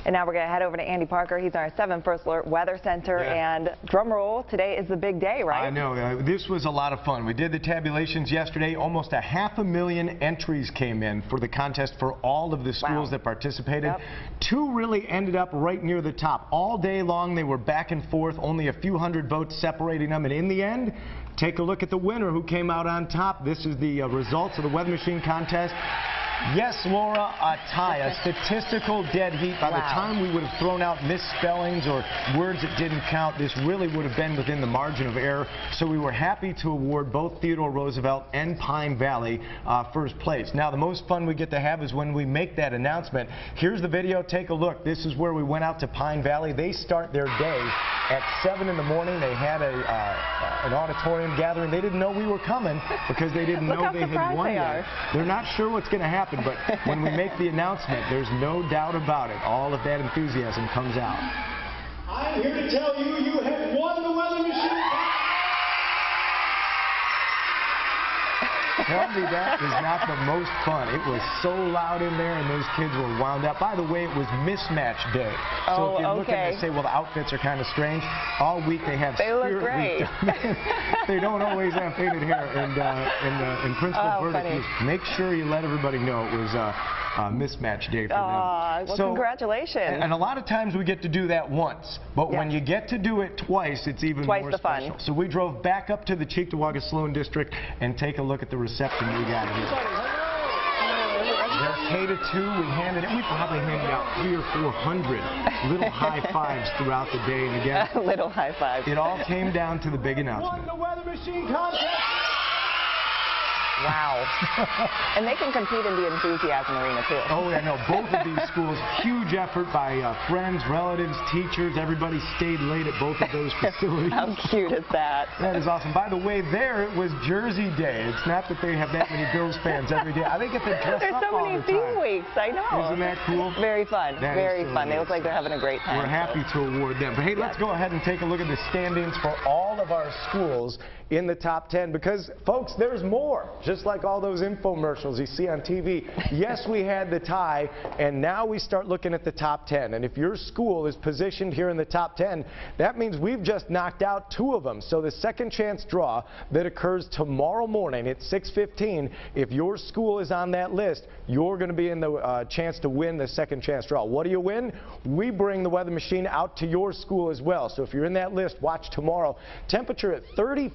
And now we're going to head over to Andy Parker. He's our 7 First Alert Weather Center. Yeah. And drum roll, today is the big day, right? I know. This was a lot of fun. We did the tabulations yesterday. Almost 500,000 entries came in for the contest for all of the schools that participated. Yep. 2 really ended up right near the top. All day long they were back and forth, only a few hundred votes separating them. And in the end, take a look at the winner who came out on top. This is the results of the Weather Machine contest. Yes, Laura, a tie, a statistical dead heat. By the time we would have thrown out misspellings or words that didn't count, this really would have been within the margin of error. So we were happy to award both Theodore Roosevelt and Pine Valley first place. Now, the most fun we get to have is when we make that announcement. Here's the video. Take a look. This is where we went out to Pine Valley. They start their day at 7 in the morning. They had an auditorium gathering. They didn't know we were coming because they didn't know they had won yet. They're not sure what's going to happen, but when we make the announcement, there's no doubt about it. All of that enthusiasm comes out. I'm here to tell you, you have won the Weather Machine. Tell me that is not the most fun. It was so loud in there, and those kids were wound up. By the way, it was mismatch day. So if you're looking to say, well, the outfits are kind of strange, all week they have look great. They don't always have faded hair. And Principal verdict is make sure you let everybody know it was mismatch day for them. Well, congratulations. And a lot of times we get to do that once, but when you get to do it twice, it's even more special. Fun. So we drove back up to the Cheektowaga-Sloan district and take a look at the reception we got here. They're K to 2. We probably handed out 300 or 400 little high fives throughout the day. And again, little high fives. It all came down to the big announcement. Won the Weather Machine contest. Wow. And they can compete in the enthusiasm arena, too. Oh, yeah, no. Both of these schools, huge effort by friends, relatives, teachers. Everybody stayed late at both of those facilities. How cute is that? That is awesome. By the way, there it was Jersey Day. It's not that they have that many Bills fans every day. I think if they dress There's up so all many the time. theme weeks. I know. Isn't that cool? Very fun. Very fun. They look like they're having a great time. We're happy to award them. But hey, let's go ahead and take a look at the standings for all of our schools in the top 10, because folks, there's more. Just like all those infomercials you see on TV. Yes, we had the tie, and now we start looking at the top 10. And if your school is positioned here in the top 10, that means we've just knocked out 2 of them. So the second chance draw that occurs tomorrow morning at 6:15, if your school is on that list, you're going to be in the chance to win the second chance draw. What do you win? We bring the Weather Machine out to your school as well. So if you're in that list, watch tomorrow. Temperature at 34.